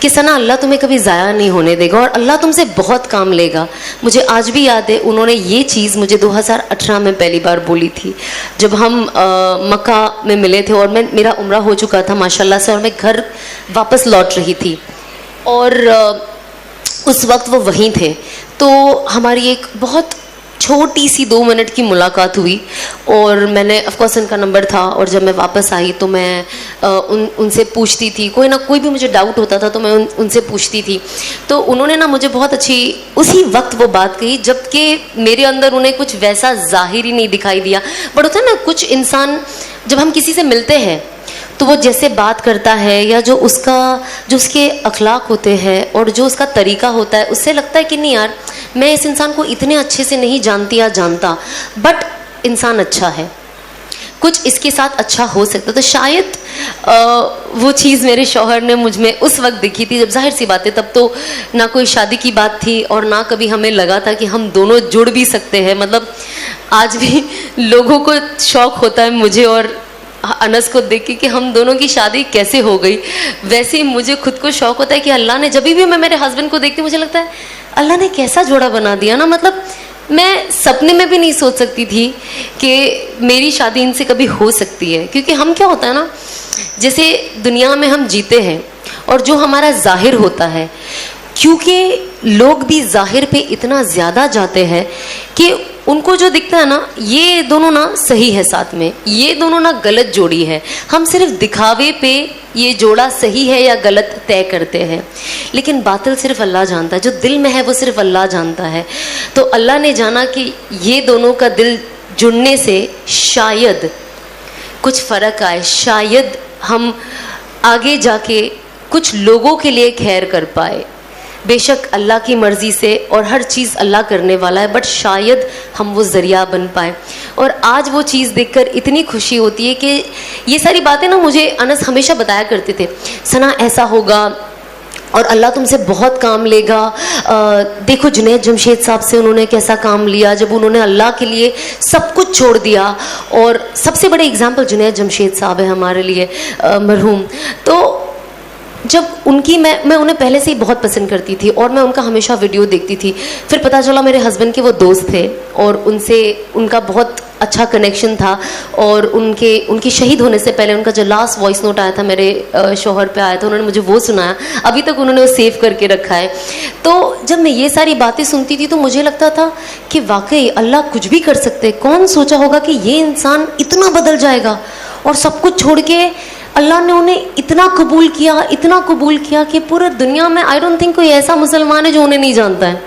कि सना अल्लाह तुम्हें कभी ज़ाया नहीं होने देगा और अल्लाह तुमसे बहुत काम लेगा। मुझे आज भी याद है उन्होंने ये चीज़ मुझे 2018 में पहली बार बोली थी, जब हम मक्का में मिले थे और मेरा उम्रा हो चुका था माशाल्लाह से, और मैं घर वापस लौट रही थी और उस वक्त वो वहीं थे। तो हमारी एक बहुत छोटी सी 2 मिनट की मुलाकात हुई और मैंने ऑफकोर्स इनका नंबर था, और जब मैं वापस आई तो मैं उनसे पूछती थी, कोई ना कोई भी मुझे डाउट होता था तो मैं उनसे पूछती थी। तो उन्होंने ना मुझे बहुत अच्छी उसी वक्त वो बात कही जबकि मेरे अंदर उन्हें कुछ वैसा ज़ाहिरी नहीं दिखाई दिया। बट होता है ना कुछ इंसान जब हम किसी से मिलते हैं तो वो जैसे बात करता है या जो उसके अखलाक होते हैं और जो उसका तरीका होता है, उससे लगता है कि नहीं यार मैं इस इंसान को इतने अच्छे से नहीं जानती या जानता, बट इंसान अच्छा है, कुछ इसके साथ अच्छा हो सकता। तो शायद वो चीज़ मेरे शौहर ने मुझ में उस वक्त दिखी थी, जब जाहिर सी बात है तब तो ना कोई शादी की बात थी और ना कभी हमें लगा था कि हम दोनों जुड़ भी सकते हैं। मतलब आज भी लोगों को शौक़ होता है मुझे और अनस को देख के कि हम दोनों की शादी कैसे हो गई, वैसे ही मुझे खुद को शौक़ होता है कि अल्लाह ने, जब भी मैं मेरे हस्बैंड को देखती हूँ मुझे लगता है अल्लाह ने कैसा जोड़ा बना दिया ना। मतलब मैं सपने में भी नहीं सोच सकती थी कि मेरी शादी इनसे कभी हो सकती है, क्योंकि हम क्या होता है ना, जैसे दुनिया में हम जीते हैं और जो हमारा जाहिर होता है, क्योंकि लोग भी जाहिर पे इतना ज़्यादा जाते हैं कि उनको जो दिखता है ना, ये दोनों ना सही है साथ में, ये दोनों ना गलत जोड़ी है। हम सिर्फ दिखावे पे ये जोड़ा सही है या गलत तय करते हैं, लेकिन बातिल सिर्फ अल्लाह जानता है, जो दिल में है वो सिर्फ अल्लाह जानता है। तो अल्लाह ने जाना कि ये दोनों का दिल जुड़ने से शायद कुछ फ़र्क आए, शायद हम आगे जाके कुछ लोगों के लिए खैर कर पाए। बेशक अल्लाह की मर्ज़ी से और हर चीज़ अल्लाह करने वाला है, बट शायद हम वो ज़रिया बन पाए। और आज वो चीज़ देखकर इतनी खुशी होती है कि ये सारी बातें ना मुझे अनस हमेशा बताया करते थे, सना ऐसा होगा और अल्लाह तुमसे बहुत काम लेगा। देखो जुनैद जमशेद साहब से उन्होंने कैसा काम लिया जब उन्होंने अल्लाह के लिए सब कुछ छोड़ दिया। और सबसे बड़े एग्जाम्पल जुनैद जमशेद साहब है हमारे लिए, मरहूम। तो जब उनकी मैं उन्हें पहले से ही बहुत पसंद करती थी और मैं उनका हमेशा वीडियो देखती थी। फिर पता चला मेरे हस्बैंड के वो दोस्त थे और उनसे उनका बहुत अच्छा कनेक्शन था, और उनकी शहीद होने से पहले उनका जो लास्ट वॉइस नोट आया था मेरे शौहर पे आया था, उन्होंने मुझे वो सुनाया, अभी तक उन्होंने वो सेव करके रखा है। तो जब मैं ये सारी बातें सुनती थी तो मुझे लगता था कि वाकई अल्लाह कुछ भी कर सकते। कौन सोचा होगा कि ये इंसान इतना बदल जाएगा, और सब कुछ छोड़ के अल्लाह ने उन्हें इतना कबूल किया कि पूरी दुनिया में आई डोंट थिंक कोई ऐसा मुसलमान है जो उन्हें नहीं जानता है,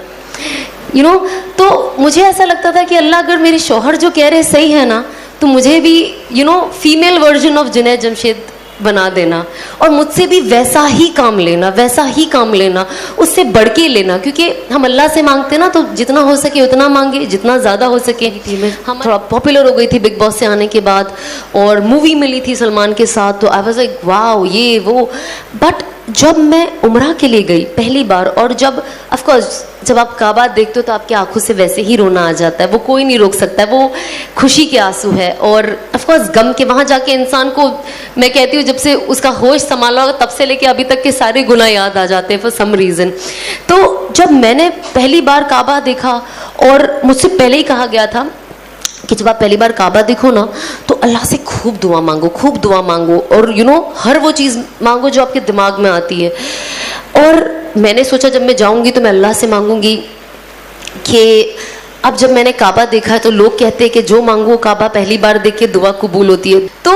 यू नो। तो मुझे ऐसा लगता था कि अल्लाह अगर मेरे शौहर जो कह रहे सही है ना, तो मुझे भी female version of Junaid Jamshed बना देना और मुझसे भी वैसा ही काम लेना, उससे बढ़ के लेना। क्योंकि हम अल्लाह से मांगते ना तो जितना हो सके उतना मांगे, जितना ज़्यादा हो सके। हम थोड़ा पॉपुलर हो गई थी बिग बॉस से आने के बाद, और मूवी मिली थी सलमान के साथ, तो आई वाज लाइक वाओ ये वो। बट जब मैं उम्रा के लिए गई पहली बार, और जब ऑफकोर्स जब आप काबा देखते हो तो आपकी आंखों से वैसे ही रोना आ जाता है, वो कोई नहीं रोक सकता है, वो खुशी के आंसू है। और ऑफकोर्स गम के वहाँ जाके इंसान को, मैं कहती हूँ जब से उसका होश संभाला होगा तब से लेके अभी तक के सारे गुनाह याद आ जाते हैं फॉर सम रीज़न। तो जब मैंने पहली बार काबा देखा, और मुझसे पहले ही कहा गया था कि जब आप पहली बार काबा देखो ना तो अल्लाह से खूब दुआ मांगो, और हर वो चीज़ मांगो जो आपके दिमाग में आती है। और मैंने सोचा जब मैं जाऊंगी तो मैं अल्लाह से मांगूंगी कि अब जब मैंने काबा देखा है तो लोग कहते हैं कि जो मांगो काबा पहली बार देख के दुआ कबूल होती है। तो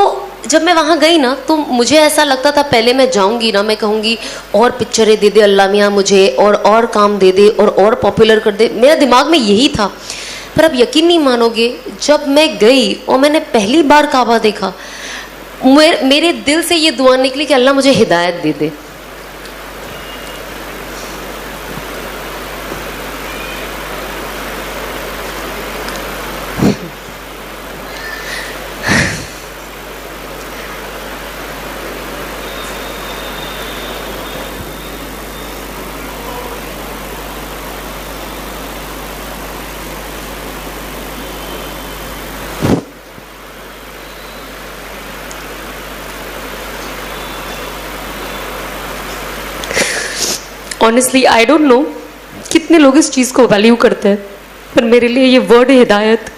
जब मैं वहाँ गई ना तो मुझे ऐसा लगता था पहले मैं जाऊंगी ना, मैं कहूँगी और पिक्चरें दे दे अल्लाह मियाँ मुझे, और काम दे दे, और पॉपुलर कर दे। मेरे दिमाग में यही था। पर अब यकीन नहीं मानोगे, जब मैं गई और मैंने पहली बार काबा देखा, मेरे दिल से ये दुआ निकली कि अल्लाह मुझे हिदायत दे दे। ऑनेस्टली आई डोंट नो कितने लोग इस चीज़ को वैल्यू करते हैं, पर मेरे लिए ये वर्ड हिदायत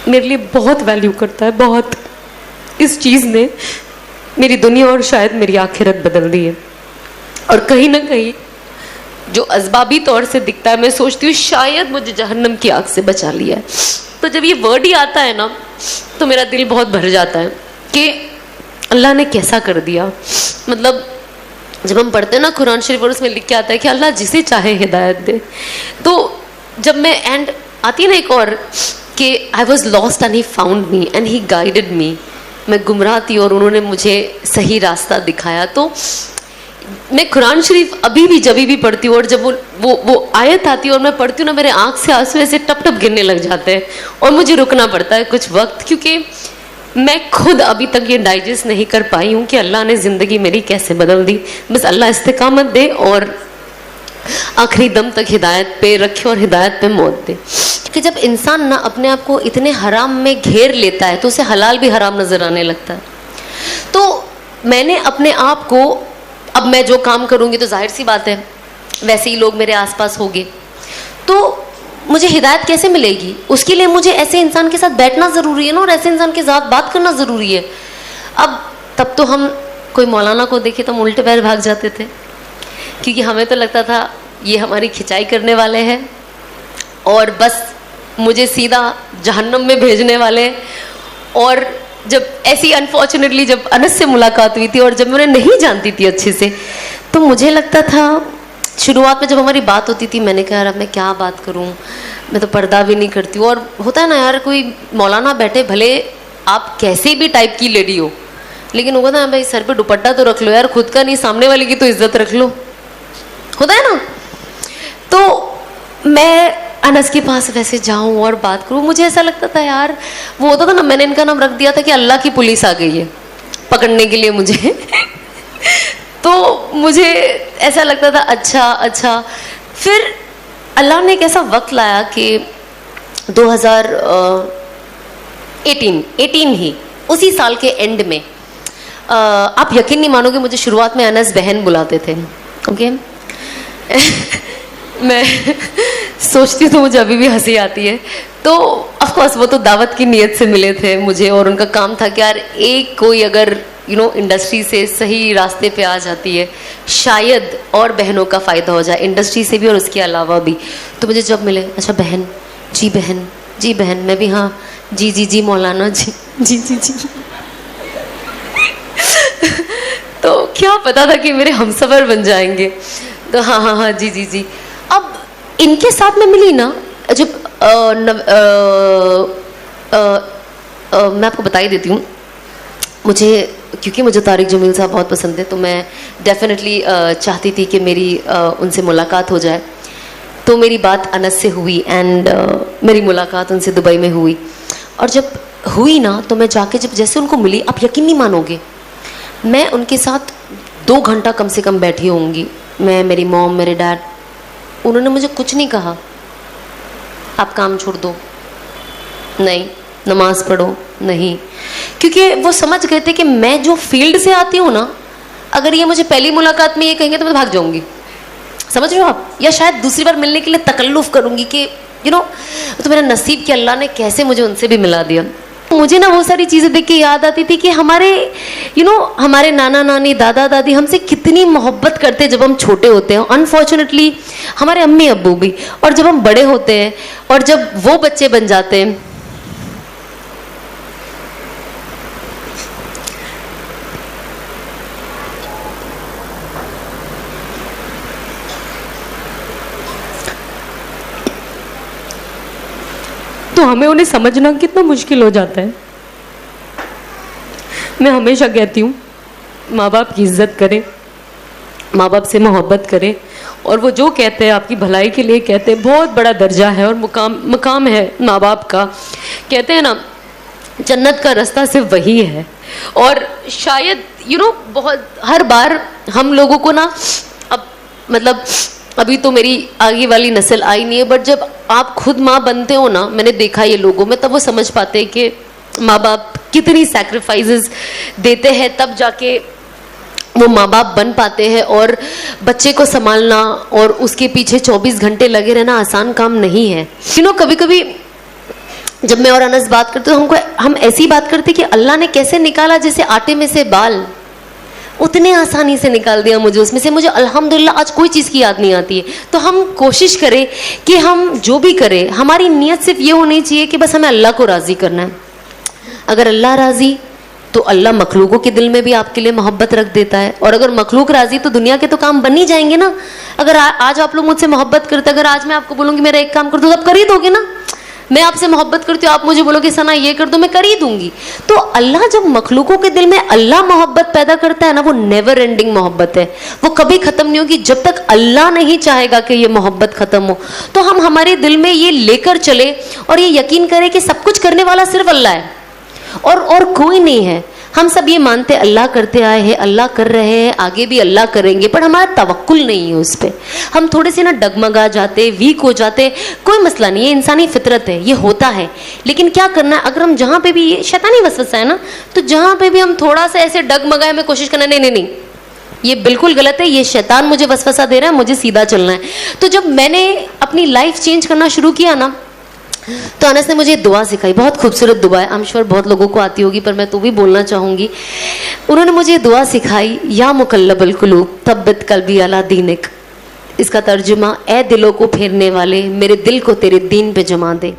मेरे लिए बहुत वैल्यू करता है, बहुत। इस चीज़ ने मेरी दुनिया और शायद मेरी आखिरत बदल दी है। और कहीं ना कहीं जो असबाबी तौर से दिखता है, मैं सोचती हूँ शायद मुझे जहन्नम की आग से बचा लिया है। तो जब ये वर्ड ही आता है ना, तो मेरा दिल बहुत भर जाता है कि अल्लाह ने कैसा कर दिया। मतलब जब हम पढ़ते हैं ना कुरान शरीफ और उसमें लिख के आता है कि अल्लाह जिसे चाहे हिदायत दे, तो जब मैं एंड आती है ना एक और कि I was lost and he found me and he guided मी, मैं गुमराह थी और उन्होंने मुझे सही रास्ता दिखाया। तो मैं कुरान शरीफ अभी भी जब भी पढ़ती हूँ और जब वो आयत आती है और मैं पढ़ती हूँ ना, मेरे आँख से आंसू ऐसे टप टप गिरने लग जाते हैं और मुझे रुकना पड़ता है कुछ वक्त, क्योंकि मैं खुद अभी तक ये डाइजेस्ट नहीं कर पाई हूँ कि अल्लाह ने ज़िंदगी मेरी कैसे बदल दी। बस अल्लाह इस्तिकामत दे और आखिरी दम तक हिदायत पे रखे और हिदायत पे मौत दे। कि जब इंसान ना अपने आप को इतने हराम में घेर लेता है तो उसे हलाल भी हराम नज़र आने लगता है। तो मैंने अपने आप को, अब मैं जो काम करूँगी तो जाहिर सी बात है वैसे ही लोग मेरे आसपास होंगे, तो मुझे हिदायत कैसे मिलेगी? उसके लिए मुझे ऐसे इंसान के साथ बैठना ज़रूरी है ना, और ऐसे इंसान के साथ बात करना ज़रूरी है। अब तब तो हम कोई मौलाना को देखे तो हम उल्टे पैर भाग जाते थे, क्योंकि हमें तो लगता था ये हमारी खिंचाई करने वाले हैं और बस मुझे सीधा जहन्नम में भेजने वाले। और जब ऐसी अनफॉर्चुनेटली जब अनस से मुलाकात हुई थी और जब मैं उन्हें नहीं जानती थी अच्छे से, तो मुझे लगता था, शुरुआत में जब हमारी बात होती थी, मैंने कहा यार अब मैं क्या बात करूं, मैं तो पर्दा भी नहीं करती हूँ। और होता है ना यार, कोई मौलाना बैठे, भले आप कैसे भी टाइप की लेडी हो, लेकिन होगा ना भाई सर पे दुपट्टा तो रख लो यार, खुद का नहीं सामने वाले की तो इज्जत रख लो, होता है ना। तो मैं अनस के पास वैसे जाऊं और बात करूं, मुझे ऐसा लगता था यार, वो होता था ना, मैंने इनका नाम रख दिया था कि अल्लाह की पुलिस आ गई है पकड़ने के लिए मुझे तो मुझे ऐसा लगता था अच्छा। फिर अल्लाह ने एक ऐसा वक्त लाया कि 2018 ही उसी साल के एंड में, आप यकीन नहीं मानोगे, मुझे शुरुआत में अनस बहन बुलाते थे, ओके मैं सोचती हूँ तो मुझे अभी भी हंसी आती है। तो ऑफ कोर्स वो तो दावत की नीयत से मिले थे मुझे, और उनका काम था कि यार एक कोई अगर इंडस्ट्री से सही रास्ते पे आ जाती है, शायद और बहनों का फ़ायदा हो जाए, इंडस्ट्री से भी और उसके अलावा भी। तो मुझे जब मिले, अच्छा बहन, जी बहन, जी बहन, मैं भी हाँ, जी मौलाना, जी तो क्या पता था कि मेरे हमसफर बन जाएंगे। तो हाँ, जी। अब इनके साथ में मिली ना, जब मैं आपको बता ही देती हूँ, क्योंकि मुझे तारिक जमील साहब बहुत पसंद है, तो मैं डेफिनेटली चाहती थी कि मेरी उनसे मुलाकात हो जाए। तो मेरी बात अनस से हुई एंड मेरी मुलाकात उनसे दुबई में हुई। और जब हुई ना, तो मैं जाके जब जैसे उनको मिली, आप यकीन नहीं मानोगे, मैं उनके साथ 2 घंटा कम से कम बैठी होंगी। मैं, मेरी मॉम, मेरे डैड, उन्होंने मुझे कुछ नहीं कहा, आप काम छोड़ दो, नहीं, नमाज पढ़ो, नहीं, क्योंकि वो समझ गए थे कि मैं जो फील्ड से आती हूँ ना, अगर ये मुझे पहली मुलाकात में ये कहेंगे तो मैं भाग जाऊंगी, समझ रहे हो आप, या शायद दूसरी बार मिलने के लिए तकल्लुफ़ करूंगी कि तो मेरा नसीब कि अल्लाह ने कैसे मुझे उनसे भी मिला दिया। मुझे ना वो सारी चीज़ें देख के याद आती थी कि हमारे हमारे नाना नानी, दादा दादी हमसे कितनी मोहब्बत करते जब हम छोटे होते हैं। अनफॉर्चुनेटली हमारे अम्मी अब्बू भी, और जब हम बड़े होते हैं और जब वो बच्चे बन जाते हैं, तो हमें उन्हें समझना कितना मुश्किल हो जाता है। मैं हमेशा कहती हूँ, माँ बाप की इज्जत करें, माँ बाप से मोहब्बत करें, और वो जो कहते हैं आपकी भलाई के लिए कहते हैं, बहुत बड़ा दर्जा है और मुकाम है माँ बाप का। कहते हैं ना, जन्नत का रास्ता सिर्फ वही है। और शायद बहुत हर बार हम लोगों को ना, अब मतलब अभी तो मेरी आगे वाली नस्ल आई नहीं है, बट जब आप खुद माँ बनते हो ना, मैंने देखा ये लोगों में, तब वो समझ पाते हैं कि माँ बाप कितनी सैक्रिफाइसेस देते हैं, तब जाके वो माँ बाप बन पाते हैं, और बच्चे को संभालना और उसके पीछे 24 घंटे लगे रहना आसान काम नहीं है। कभी कभी जब मैं और अनस बात करते तो हम ऐसी बात करते कि अल्लाह ने कैसे निकाला जैसे आटे में से बाल, उतने आसानी से निकाल दिया मुझे उसमें से। मुझे अल्हम्दुलिल्लाह आज कोई चीज़ की याद नहीं आती है। तो हम कोशिश करें कि हम जो भी करें, हमारी नीयत सिर्फ ये होनी चाहिए कि बस हमें अल्लाह को राज़ी करना है। अगर अल्लाह राज़ी तो अल्लाह मखलूकों के दिल में भी आपके लिए मोहब्बत रख देता है, और अगर मखलूक राज़ी तो दुनिया के तो काम बन ही जाएंगे ना। अगर आज आप लोग मुझसे मोहब्बत करते, अगर आज मैं आपको बोलूँगी मेरा एक काम कर दो तो आप कर ही दोगे ना। मैं आपसे मोहब्बत करती हूँ, आप मुझे बोलोगे सना ये कर दो, मैं कर ही दूंगी। तो अल्लाह जब मखलूकों के दिल में अल्लाह मोहब्बत पैदा करता है ना, वो नेवर एंडिंग मोहब्बत है, वो कभी खत्म नहीं होगी जब तक अल्लाह नहीं चाहेगा कि ये मोहब्बत खत्म हो। तो हम हमारे दिल में ये लेकर चले और ये यकीन करें कि सब कुछ करने वाला सिर्फ अल्लाह है और कोई नहीं है। हम सब ये मानते अल्लाह करते आए हैं, अल्लाह कर रहे हैं, आगे भी अल्लाह करेंगे, पर हमारा तवक्कुल नहीं है उस पर। हम थोड़े से ना डगमगा जाते, वीक हो जाते। कोई मसला नहीं है, इंसानी फितरत है, ये होता है। लेकिन क्या करना है, अगर हम जहाँ पे भी, ये शैतानी वसवसा है ना, तो जहाँ पे भी हम थोड़ा सा ऐसे डगमगाए में कोशिश करना, नहीं, ये बिल्कुल गलत है, ये शैतान मुझे वसवसा दे रहा है, मुझे सीधा चलना है। तो जब मैंने अपनी लाइफ चेंज करना शुरू किया ना, तो अनस ने मुझे दुआ सिखाई, बहुत खूबसूरत दुआ है, आई एम श्योर बहुत लोगों को आती होगी, पर मैं तो भी बोलना चाहूँगी। उन्होंने मुझे दुआ सिखाई, या मुकल्लबल कुलूब तब्बित कल्बी अला दीनिक। इसका तर्जुमा, ए दिलों को फेरने वाले मेरे दिल को तेरे दीन पे जमा दे।